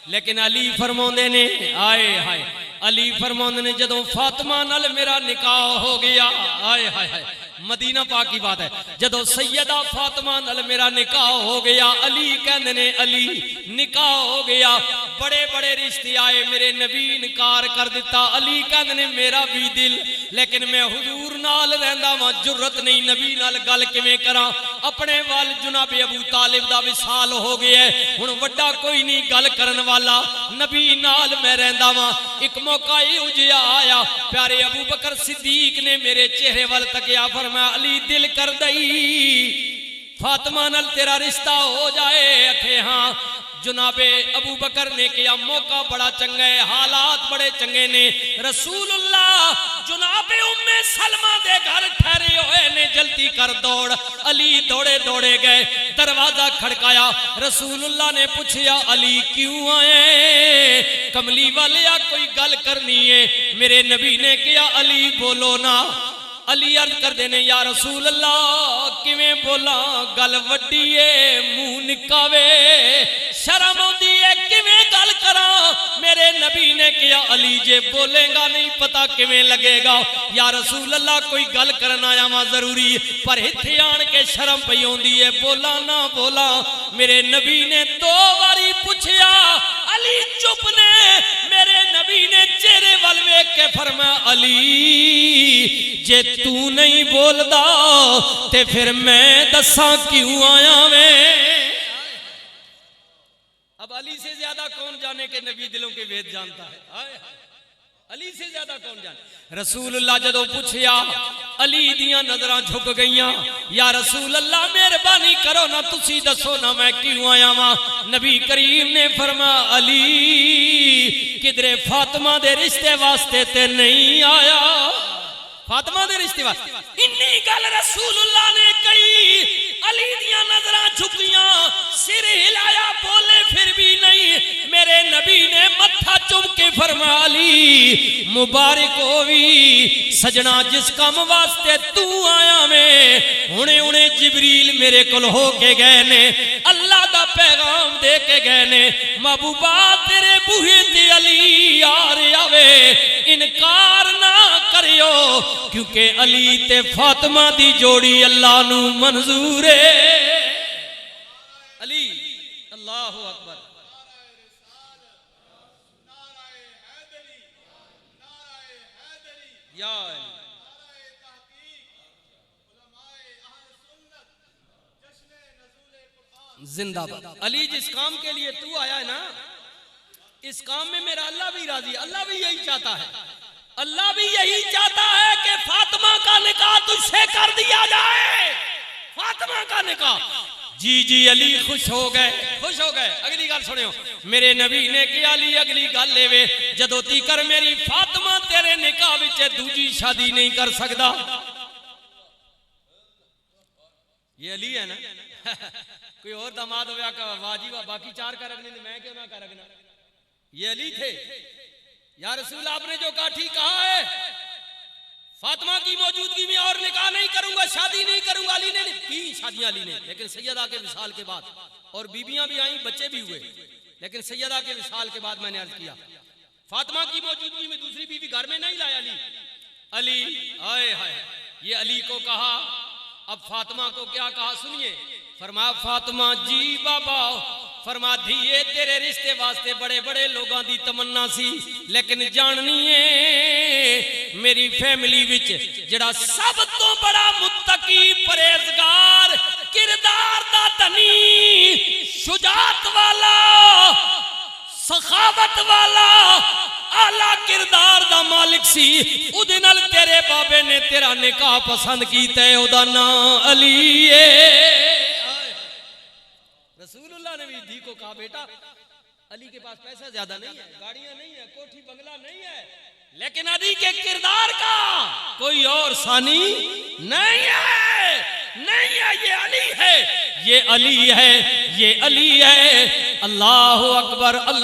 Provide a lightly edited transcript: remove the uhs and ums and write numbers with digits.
لیکن علی فرماندے نے آئے ہائے علی فرماندے نے جدوں فاطمہ نال میرا نکاح ہو گیا آئے ہائے ہائے مدینہ پاک کی بات ہے جدو سیدہ فاطمہ نال میرا نکاح ہو گیا علی کہندے نے علی نکاح ہو گیا بڑے بڑے رشتے آئے میرے نبی انکار کر دیتا علی کہندے نے میرا بھی دل لیکن میں حضور نال رہندا وا جرت نہیں نبی نال گل کیویں کراں اپنے وال جناب ابو طالب دا وصال ہو گیا ہے ہن وڈا کوئی نہیں گل کرن والا نبی نال میں رہندا وا ایک موقع یہ آیا پیارے ابو بکر صدیق نے میرے چہرے وال تکیا فرمایا علی دل کر دئی فاطمہ نال تیرا رشتہ ہو جائے اکھے ہاں جناب ابو بکر نے کیا موقع بڑا چنگا ہے حالات بڑے چنگے نے رسول اللہ جناب ام سلمہ دے گھر ٹھہرے ہوئے نے جلدی کر دوڑ علی دوڑے دوڑے گئے دروازہ کھڑکایا رسول اللہ نے پوچھیا علی کیوں آئے کملی والیا کوئی گل کرنی ہے میرے نبی نے کیا علی بولو نا علی عرض کر دینے یا رسول اللہ کیویں بولا گل وڈی ہے منہ نکاوے شرم ہوندی ہے کیویں گل کراں میرے نبی نے کیا علی جے بولے گا نہیں پتہ کیویں لگے گا یا رسول اللہ کوئی گل کرنا آیا ماں ضروری پر ہتھے آن کے شرم پئی ہوندی ہے بولا نہ بولا میرے نبی نے دو باری پوچھیا علی چپ نے میرے نبی نے چہرے وال ویکھ کے فرمایا علی جے تو نہیں بولدا تے پھر میں دساں کیوں آیا میں اب علی سے زیادہ کون جانے کہ نبی دلوں کے وید جانتا ہے علی سے زیادہ کون جانے رسول اللہ جدو پوچھیا علی دیاں نظراں جھک گئیاں یا رسول اللہ مہربانی کرو نا تسی دسو نا میں کیوں آیا ماں نبی کریم نے فرمایا علی کدرے فاطمہ دے رشتے واسطے تے نہیں آیا فاطمہ دے رشتے واسطے انی گل رسول اللہ نے کہی علی دیاں نظراں جھکیاں سر ہلایا بولے پھر بھی نہیں میرے نبی نے متھا چوم کے فرمایا علی مبارک ہووی سجنا جس کام واسطے تو آیا میں ہنے جبریل میرے کول ہو کے گئے نے اللہ دا پیغام دے کے گئے نے محبوبہ تیرے بوہے تے علی آ رہا وے انکار نہ کریو کیونکہ علی تے فاطمہ دی جوڑی اللہ نو منظور ہے علی اللہ اکبر یا علی زندہ باد علی جس کام کے لیے تو آیا ہے نا اس کام میں میرا اللہ بھی راضی اللہ بھی یہی چاہتا ہے اللہ بھی یہی چاہتا ہے کہ فاطمہ کا نکاح تجھ سے کر دیا جائے فاطمہ کا نکاح جی جی علی خوش ہو گئے اگلی گل سنیو میرے نبی نے کیا علی اگلی گل لے وے جدو تی کر میری فاطمہ تیرے نکاح وچ دوجی شادی نہیں کر سکدا یہ علی ہے نا کوئی اور داماد ہویا کہ واجی باقی چار کا رکھنے میں کیوں نہ کر رکھنا یہ علی تھے یا رسول آپ نے جو کہا ٹھیک کہا ہے فاطمہ کی موجودگی میں اور نکاح نہیں کروں گا شادی نہیں کروں گا علی نے کی شادیاں علی نے لیکن سیدہ کے وصال کے بعد اور بیویاں بھی آئیں بچے بھی ہوئے لیکن سیدہ کے وصال کے بعد میں نے عرض کیا فاطمہ کی موجودگی میں دوسری بیوی گھر میں نہیں لایا علی آئے ہائے یہ علی کو کہا اب فاطمہ کو کیا کہا سنیے فرمایا فاطمہ جی بابا فرما دھیے تیرے رشتے واسطے بڑے بڑے لوگاں دی تمنا سی لیکن جاننی ہے میری فیملی وچ جڑا سب تو بڑا متقی پرہیزگار کردار دا دھنی شجاعت والا سخاوت والا اعلیٰ کردار دا مالک سی اودے نال تیرے بابے نے تیرا نکاح پسند کیتا ہے او دا نام علی ہے رسول اللہ نے بھی دھی کو کہا بیٹا علی کے پاس پیسہ زیادہ نہیں ہے گاڑیاں نہیں ہے کوٹھی بنگلہ نہیں ہے لیکن علی کے کردار کا کوئی اور ثانی نہیں ہے یہ علی ہے یہ علی ہے اللہ اکبر اللہ